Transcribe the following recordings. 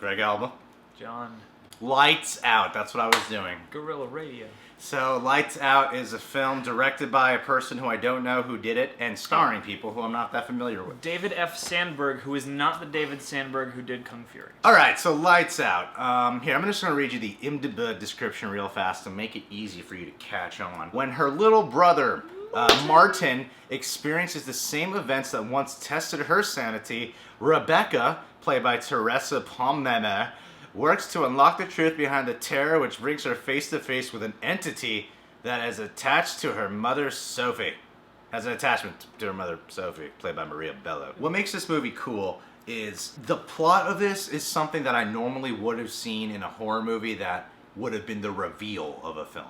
Greg Alba. John. Lights Out. That's what I was doing. Guerrilla Radio. So, Lights Out is a film directed by a person who I don't know who did it, and starring people who I'm not that familiar with. David F. Sandberg, who is not the David Sandberg who did Kung Fury. Alright, so Lights Out. Here, I'm just going to read you the IMDb description real fast to make it easy for you to catch on. When her little brother, Martin, experiences the same events that once tested her sanity, Rebecca, played by Teresa Palmer, works to unlock the truth behind the terror which brings her face to face with an entity that is attached to her mother, Sophie. Has an attachment to her mother, Sophie, played by Maria Bello. What makes this movie cool is the plot of this is something that I normally would have seen in a horror movie that would have been the reveal of a film,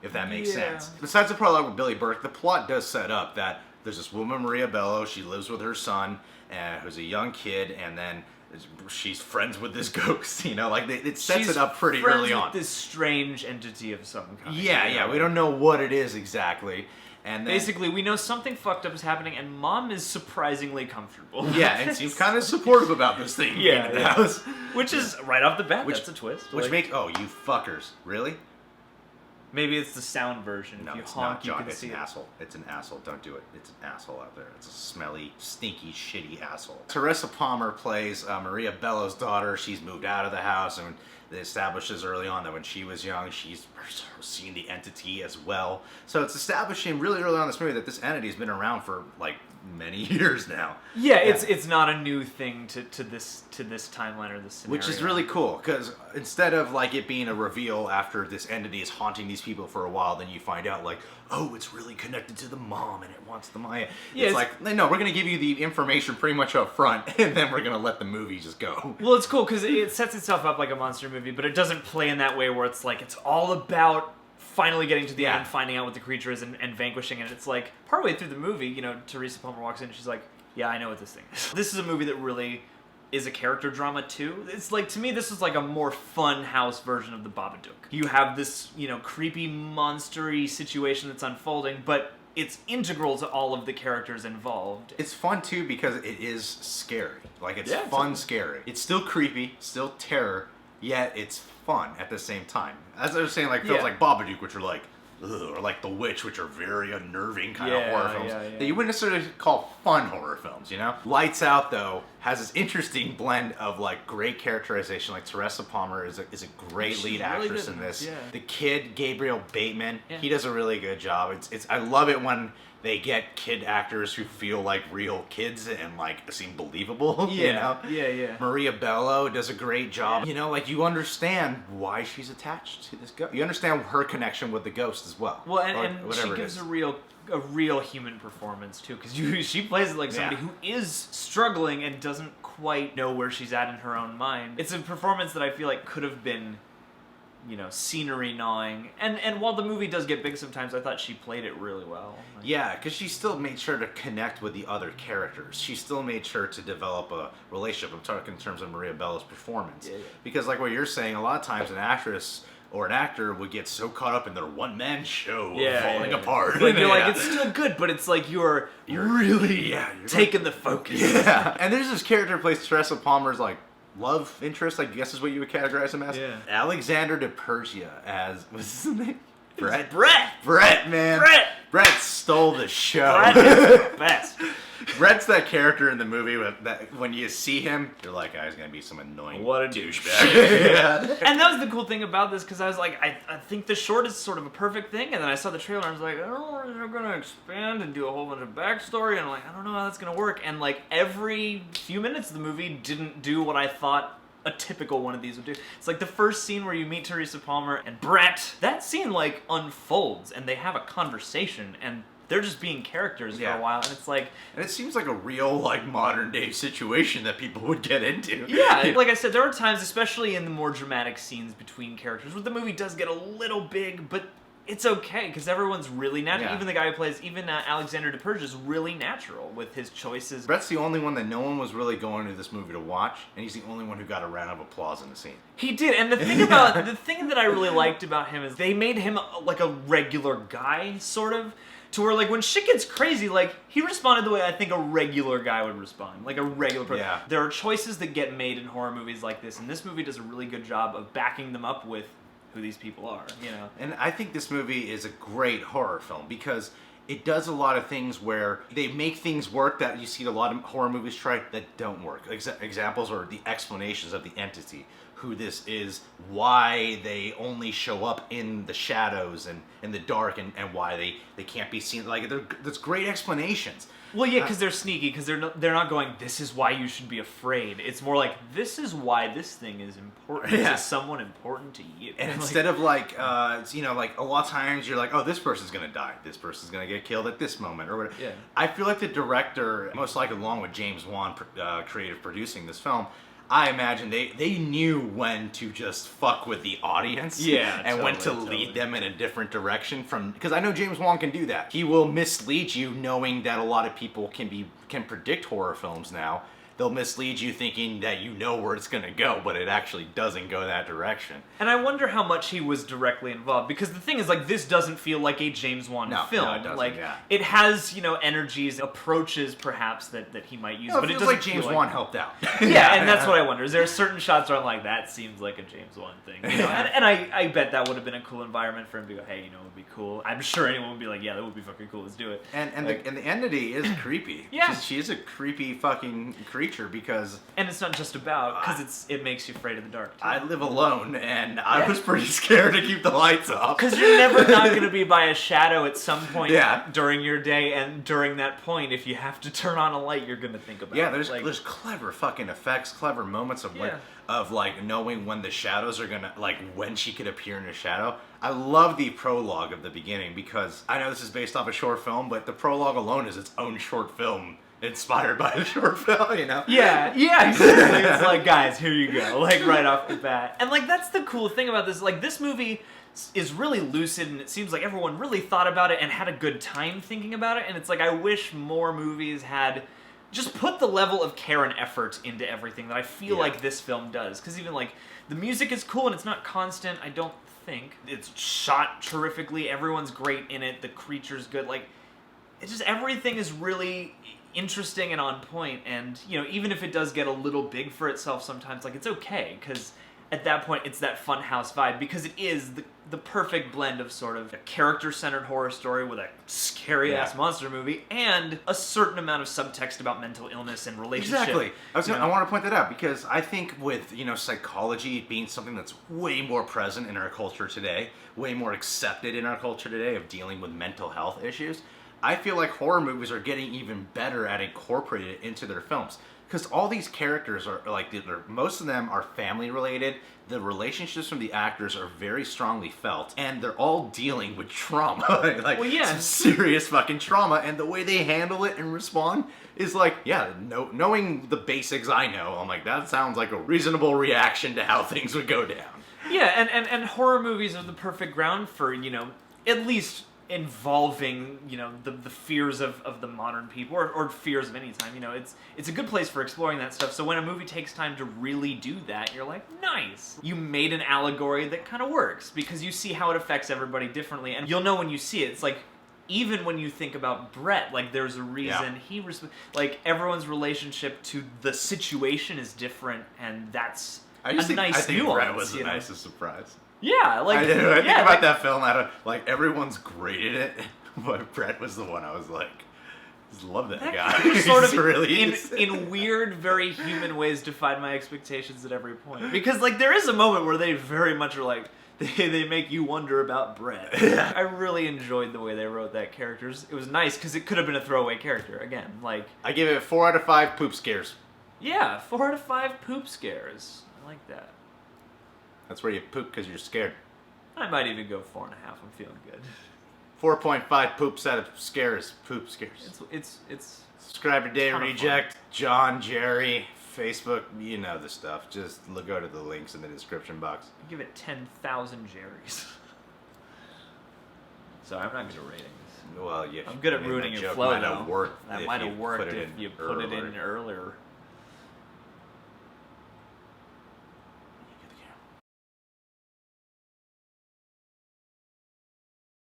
if that makes sense. Besides the prologue with Billy Burke, the plot does set up that there's this woman, Maria Bello, she lives with her son, who's a young kid, and then she's friends with this ghost, you know, like it sets it up pretty early on. With this strange entity of some kind. Yeah, we don't know what it is exactly. And then, basically, we know something fucked up is happening, and Mom is surprisingly comfortable. Yeah, and seems kind of supportive about this thing being in the house. Which is, right off the bat, that's a twist. Which makes, oh, you fuckers. Really? Maybe it's the sound version. No, if you it's honk, not, John. you can It's see an it. asshole. It's an asshole. Don't do it. It's an asshole out there. It's a smelly, stinky, shitty asshole. Teresa Palmer plays Maria Bello's daughter. She's moved out of the house, and it establishes early on that when she was young, she's seen the entity as well. So it's establishing really early on in this movie that this entity has been around for like many years now. Yeah, it's not a new thing to this timeline or this scenario. Which is really cool, because instead of like it being a reveal after this entity is haunting these people for a while, then you find out like, oh, it's really connected to the mom and it wants the Maya. Yeah, it's like, no, we're going to give you the information pretty much up front, and then we're going to let the movie just go. Well, it's cool because it sets itself up like a monster movie, but it doesn't play in that way where it's like, it's all about finally getting to the end, finding out what the creature is, and vanquishing it. It's like, partway through the movie, you know, Teresa Palmer walks in and she's like, yeah, I know what this thing is. This is a movie that really is a character drama too. It's like, to me, this is like a more fun house version of the Babadook. You have this, you know, creepy, monstery situation that's unfolding, but it's integral to all of the characters involved. It's fun too because it is scary. Like, it's fun scary. It's still creepy, still terror, yet it's fun at the same time. As I was saying, like films like Babadook, which are like, ugh, or like The Witch, which are very unnerving kind of horror films that you wouldn't necessarily call fun horror films, you know? Lights Out, though, has this interesting blend of like great characterization. Like Teresa Palmer is a great lead actress in this. Yeah. The kid, Gabriel Bateman, he does a really good job. It's I love it when they get kid actors who feel like real kids and like seem believable, you know? Yeah. Maria Bello does a great job. You know, like you understand why she's attached to this ghost. You understand her connection with the ghost as well. Well, and she gives a real human performance too, because she plays it like somebody who is struggling and doesn't quite know where she's at in her own mind. It's a performance that I feel like could have been, you know, scenery gnawing. And while the movie does get big sometimes, I thought she played it really well. Yeah, because she still made sure to connect with the other characters. She still made sure to develop a relationship. I'm talking in terms of Maria Bello's performance. Yeah. Because like what you're saying, a lot of times an actress or an actor would get so caught up in their one-man show falling apart. Like, you're like, it's still good, but it's like you're really taking the focus. Yeah. And there's this character who plays Teresa Palmer's like love interest, I guess is what you would categorize him as. Yeah. Alexander DePergia as, what's his name? Brett, man. Brett stole the show. Brett is the best. Brett's that character in the movie that when you see him, you're like, oh, he's going to be some annoying douchebag. And that was the cool thing about this, because I was like, I think the short is sort of a perfect thing, and then I saw the trailer and I was like, oh, they're going to expand and do a whole bunch of backstory, and I'm like, I don't know how that's going to work. And like every few minutes of the movie didn't do what I thought a typical one of these would do. It's like the first scene where you meet Teresa Palmer and Brett, that scene like unfolds and they have a conversation and they're just being characters for a while, and it's like... And it seems like a real, like, modern-day situation that people would get into. Yeah, like I said, there are times, especially in the more dramatic scenes between characters, where the movie does get a little big, but it's okay, because everyone's really natural. Yeah. Even the guy who plays, Alexander DePerge is really natural with his choices. Brett's the only one that no one was really going to this movie to watch, and he's the only one who got a round of applause in the scene. He did, and the thing the thing that I really liked about him is they made him like a regular guy, sort of. to where, like, when shit gets crazy, like, he responded the way I think a regular guy would respond. Like, a regular person. Yeah. There are choices that get made in horror movies like this, and this movie does a really good job of backing them up with who these people are, you know? And I think this movie is a great horror film because it does a lot of things where they make things work that you see a lot of horror movies try that don't work. Examples are the explanations of the entity, who this is, why they only show up in the shadows and in the dark, and why they can't be seen. Like, there's great explanations. Well, yeah, because they're sneaky, because they're not going, this is why you should be afraid. It's more like, this is why this thing is important to someone important to you. And instead of like, you know, like a lot of times you're like, oh, this person's going to die. This person's going to get killed at this moment or whatever. Yeah. I feel like the director, most likely along with James Wan, creative producing this film, I imagine they knew when to just fuck with the audience, and when to lead them in a different direction. Because I know James Wan can do that. He will mislead you, knowing that a lot of people can predict horror films now. They'll mislead you thinking that you know where it's going to go, but it actually doesn't go that direction. And I wonder how much he was directly involved, because the thing is, like, this doesn't feel like a James Wan film. No, it doesn't, like, it has, you know, energies, approaches, perhaps, that he might use, but it doesn't like James Wan helped out. Yeah, and that's what I wonder. Is there certain shots where I'm like, that seems like a James Wan thing, you know? And I bet that would have been a cool environment for him to go, hey, you know, it would be cool. I'm sure anyone would be like, yeah, that would be fucking cool, let's do it. And the entity is creepy. Yeah. She is a creepy fucking creature because... And it's not just about, because it makes you afraid of the dark, too. I live alone, and I was pretty scared to keep the lights off. Because you're never not going to be by a shadow at some point Yeah. during your day, and during that point, if you have to turn on a light, you're going to think about it. Yeah, there's clever fucking effects, clever moments of like knowing when the shadows are gonna, like when she could appear in a shadow. I love the prologue of the beginning because I know this is based off a short film, but the prologue alone is its own short film. Inspired by a short film, you know? Yeah, exactly. It's like, guys, here you go, like, right off the bat. And, like, that's the cool thing about this. Like, this movie is really lucid, and it seems like everyone really thought about it and had a good time thinking about it, and it's like, I wish more movies had just put the level of care and effort into everything that I feel like this film does. Because even, like, the music is cool, and it's not constant, I don't think. It's shot terrifically, everyone's great in it, the creature's good, like, it's just, everything is really interesting and on point, and you know, even if it does get a little big for itself sometimes, like, it's okay, because at that point it's that fun house vibe, because it is the perfect blend of sort of a character-centered horror story with a scary-ass monster movie and a certain amount of subtext about mental illness and relationship. Exactly. I want to point that out because I think with, you know, psychology being something that's way more present in our culture today, way more accepted in our culture today of dealing with mental health issues, I feel like horror movies are getting even better at incorporating it into their films. Because all these characters are, like, most of them are family related, the relationships from the actors are very strongly felt, and they're all dealing with trauma. Like, some serious fucking trauma, and the way they handle it and respond is like, knowing the basics I know, I'm like, that sounds like a reasonable reaction to how things would go down. Yeah, and horror movies are the perfect ground for, you know, at least involving, you know, the fears of the modern people, or fears of any time, you know, it's a good place for exploring that stuff. So when a movie takes time to really do that, you're like, nice. You made an allegory that kind of works, because you see how it affects everybody differently, and you'll know when you see it. It's like, even when you think about Brett, like, there's a reason like, everyone's relationship to the situation is different, and that's a nice nuance. I think Brett was the nicest surprise. Yeah, like, I think about that film. Like, everyone's great in it, but Brett was the one I was like, I just love that guy. Sort of really in weird, very human ways defied my expectations at every point. Because, like, there is a moment where they very much are like, they make you wonder about Brett. I really enjoyed the way they wrote that character. It was nice, because it could have been a throwaway character, again. Like, I give it 4 out of 5 poop scares. Yeah, 4 out of 5 poop scares. I like that. That's where you poop because you're scared. I might even go 4.5. I'm feeling good. 4.5 poops out of scares. Poop scares. It's Subscribe today, Reject, John, Jerry, Facebook, you know the stuff. Just go to the links in the description box. I give it 10,000 Jerrys. Sorry, I'm not good at ratings. Well, yeah. I'm good at ruining your flow, though. That might have worked if you put it in earlier.